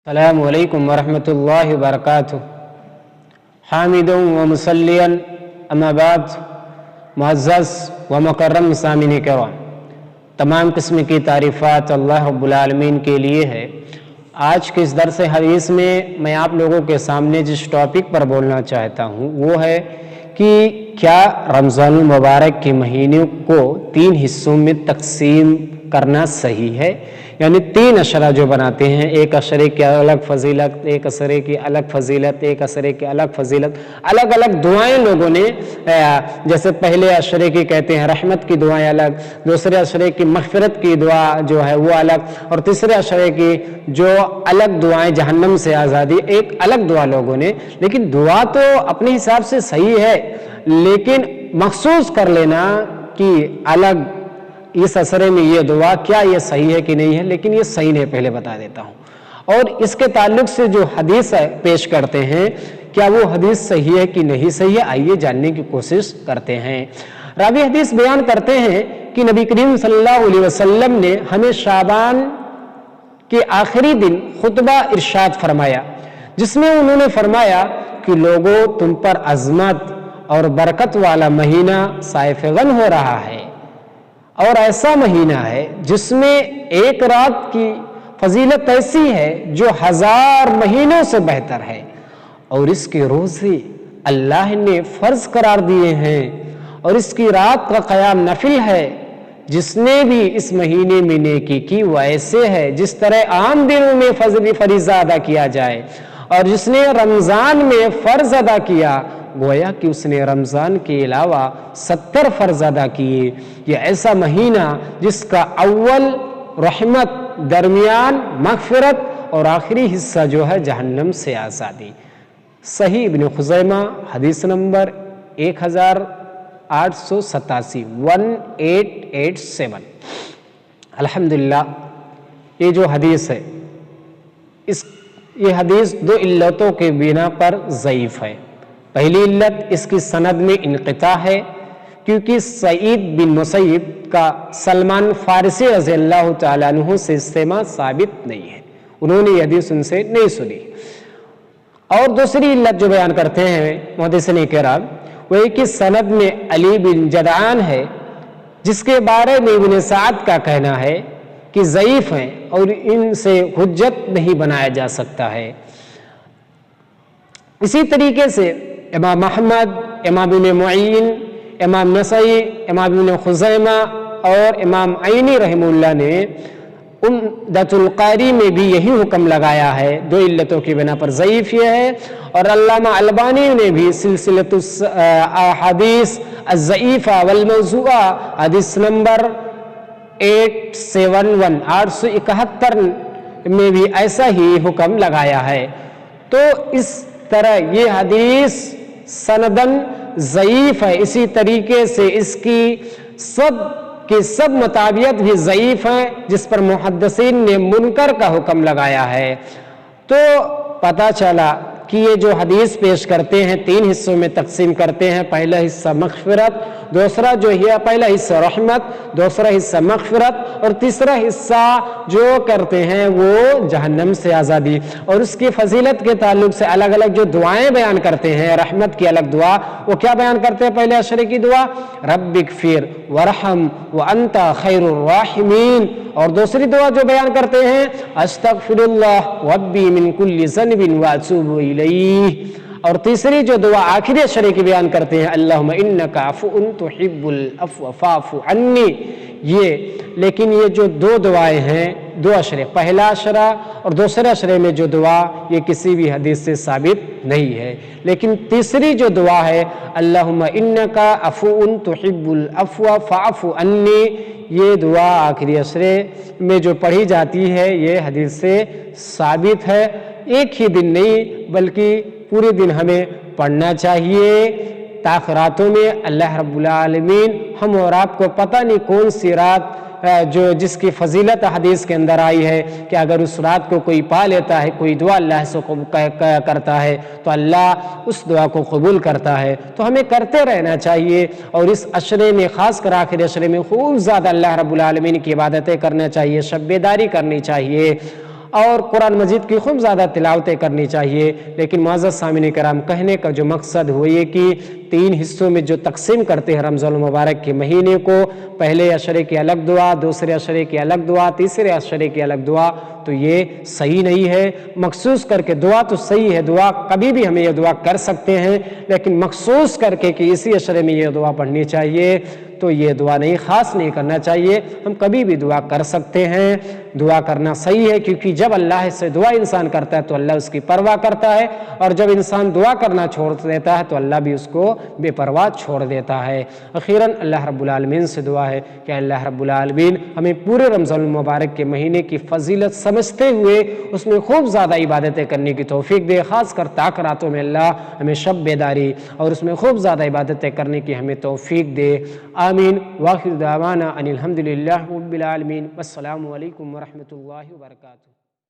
السلام علیکم ورحمۃ اللہ وبرکاتہ۔ حامداً و مصلیاً اما بعد، معزز و مکرم سامعین کرام، تمام قسم کی تعریفات اللہ رب العالمین کے لیے ہے۔ آج کے اس درس حدیث میں آپ لوگوں کے سامنے جس ٹاپک پر بولنا چاہتا ہوں وہ ہے کہ کیا رمضان المبارک کے مہینے کو 3 حصوں میں تقسیم کرنا صحیح ہے؟ یعنی 3 اشرہ جو بناتے ہیں، ایک اشرے کی الگ فضیلت، ایک اشرے کی الگ فضیلت، ایک اشرے کی الگ فضیلت، الگ الگ دعائیں لوگوں نے، جیسے پہلے اشرے کی کہتے ہیں رحمت کی دعائیں الگ، دوسرے اشرے کی مغفرت کی دعا جو ہے وہ الگ، اور تیسرے اشرے کی جو الگ دعائیں جہنم سے آزادی، ایک الگ دعا لوگوں نے۔ لیکن دعا تو اپنے حساب سے صحیح ہے، لیکن مخصوص کر لینا کہ الگ اس اشرے میں یہ دعا، کیا یہ صحیح ہے کہ نہیں ہے؟ لیکن یہ صحیح نہیں، پہلے بتا دیتا ہوں۔ اور اس کے تعلق سے جو حدیث پیش کرتے ہیں، کیا وہ حدیث صحیح ہے کہ نہیں صحیح ہے؟ آئیے جاننے کی کوشش کرتے ہیں۔ راوی حدیث بیان کرتے ہیں کہ نبی کریم صلی اللہ علیہ وسلم نے ہمیں شعبان کے آخری دن خطبہ ارشاد فرمایا، جس میں انہوں نے فرمایا کہ لوگوں، تم پر عظمت اور برکت والا مہینہ صائف غن ہو رہا ہے، اور ایسا مہینہ ہے جس میں ایک رات کی فضیلت ایسی ہے جو 1000 مہینوں سے بہتر ہے، اور اس کے روزے اللہ نے فرض قرار دیے ہیں، اور اس کی رات کا قیام نفل ہے۔ جس نے بھی اس مہینے میں نیکی کی وہ ایسے ہے جس طرح عام دنوں میں فریضہ ادا کیا جائے، اور جس نے رمضان میں فرض ادا کیا گویا کہ اس نے رمضان کے علاوہ 70 فرض ادا کیے۔ یہ ایسا مہینہ جس کا اول رحمت، درمیان مغفرت، اور آخری حصہ جو ہے جہنم سے آزادی۔ صحیح ابن خزیمہ حدیث نمبر 1887 1887۔ الحمدللہ، یہ جو حدیث ہے یہ حدیث 2 علتوں کے بنا پر ضعیف ہے۔ پہلی علت، اس کی سند میں انقطاع ہے، کیونکہ سعید بن مسیب کا سلمان فارسی رضی اللہ تعالیٰ عنہ سے استماع ثابت نہیں ہے، انہوں نے یہ حدیث ان سے نہیں سنی۔ اور دوسری علت جو بیان کرتے ہیں محدثین کرام وہ ہے کہ سند میں علی بن جدعان ہے، جس کے بارے میں ابن سعد کا کہنا ہے کہ ضعیف ہیں اور ان سے حجت نہیں بنایا جا سکتا ہے۔ اسی طریقے سے امام احمد، امام ابن معین، امام نسائی، امام ابن خزیمہ اور امام عینی رحمہ اللہ نے عمدۃ القاری میں بھی یہی حکم لگایا ہے، 2 علتوں کی بنا پر ضعیف یہ ہے۔ اور علامہ البانی نے بھی سلسلۃ الاحادیث الضعیفہ والموضوعہ حدیث نمبر 871 میں بھی ایسا ہی حکم لگایا ہے۔ تو اس طرح یہ حدیث سندن ضعیف ہے، اسی طریقے سے اس کی سب مطابعت بھی ضعیف ہیں، جس پر محدثین نے منکر کا حکم لگایا ہے۔ تو پتہ چلا کہ یہ جو حدیث پیش کرتے ہیں 3 حصوں میں تقسیم کرتے ہیں، پہلا حصہ مغفرت، دوسرا جو ہے پہلا حصہ رحمت، دوسرا حصہ مغفرت، اور تیسرا حصہ جو کرتے ہیں وہ جہنم سے آزادی۔ اور اس کی فضیلت کے تعلق سے الگ الگ جو دعائیں بیان کرتے ہیں، رحمت کی الگ دعا، وہ کیا بیان کرتے ہیں؟ پہلے اشرے کی دعا رب اغفر ورحم وانت خیر الراحمین، اور دوسری دعا جو بیان کرتے ہیں استغفر اللہ ربی من کل ذنب واتوب الیہ، اور تیسری جو دعا آخری اشرے کی بیان کرتے ہیں اللہم انک عفو تحب العفو فاعف عنی۔ لیکن یہ جو 2 دعائیں ہیں، 2 اشرے، پہلا اشرہ اور دوسرے اشرے میں جو دعا، یہ کسی بھی حدیث سے ثابت نہیں ہے۔ لیکن تیسری جو دعا ہے اللہم انک عفو تحب العفو فاعف عنی، یہ دعا آخری اشرے میں جو پڑھی جاتی ہے یہ حدیث سے ثابت ہے۔ ایک ہی دن نہیں بلکہ پورے دن ہمیں پڑھنا چاہیے۔ تاخراتوں میں اللہ رب العالمین ہم اور آپ کو پتہ نہیں کون سی رات جس کی فضیلت حدیث کے اندر آئی ہے کہ اگر اس رات کو کوئی پا لیتا ہے، کوئی دعا اللہ سے کرتا ہے تو اللہ اس دعا کو قبول کرتا ہے۔ تو ہمیں کرتے رہنا چاہیے، اور اس عشرے میں خاص کر آخر عشرے میں خوب زیادہ اللہ رب العالمین کی عبادتیں کرنا چاہیے، شب بیداری کرنی چاہیے، اور قرآن مجید کی خوب زیادہ تلاوتیں کرنی چاہیے۔ لیکن معزز سامعین کرام، کہنے کا جو مقصد وہ یہ کہ 3 حصوں میں جو تقسیم کرتے ہیں رمضان المبارک کے مہینے کو، پہلے عشرے کی الگ دعا، دوسرے عشرے کی الگ دعا، تیسرے عشرے کی الگ دعا، تو یہ صحیح نہیں ہے۔ مخصوص کر کے دعا تو صحیح ہے، دعا کبھی بھی ہمیں یہ دعا کر سکتے ہیں، لیکن مخصوص کر کے کہ اسی عشرے میں یہ دعا پڑھنی چاہیے، تو یہ دعا نہیں، خاص نہیں کرنا چاہیے۔ ہم کبھی بھی دعا کر سکتے ہیں، دعا کرنا صحیح ہے، کیونکہ جب اللہ سے دعا انسان کرتا ہے تو اللہ اس کی پرواہ کرتا ہے، اور جب انسان دعا کرنا چھوڑ دیتا ہے تو اللہ بھی اس کو بے پرواہ چھوڑ دیتا ہے۔ اخیراً اللہ رب العالمین سے دعا ہے کہ اللہ رب العالمین ہمیں پورے رمضان المبارک کے مہینے کی فضیلت سمجھتے ہوئے اس میں خوب زیادہ عبادتیں کرنے کی توفیق دے، خاص کر طاق راتوں میں اللہ ہمیں شب بیداری اور اس میں خوب زیادہ عبادتیں کرنے کی ہمیں توفیق دے، آمین۔ وآخر دعوانا ان الحمد للہ رب العالمین، والسلام علیکم ورحمۃ اللہ وبرکاتہ۔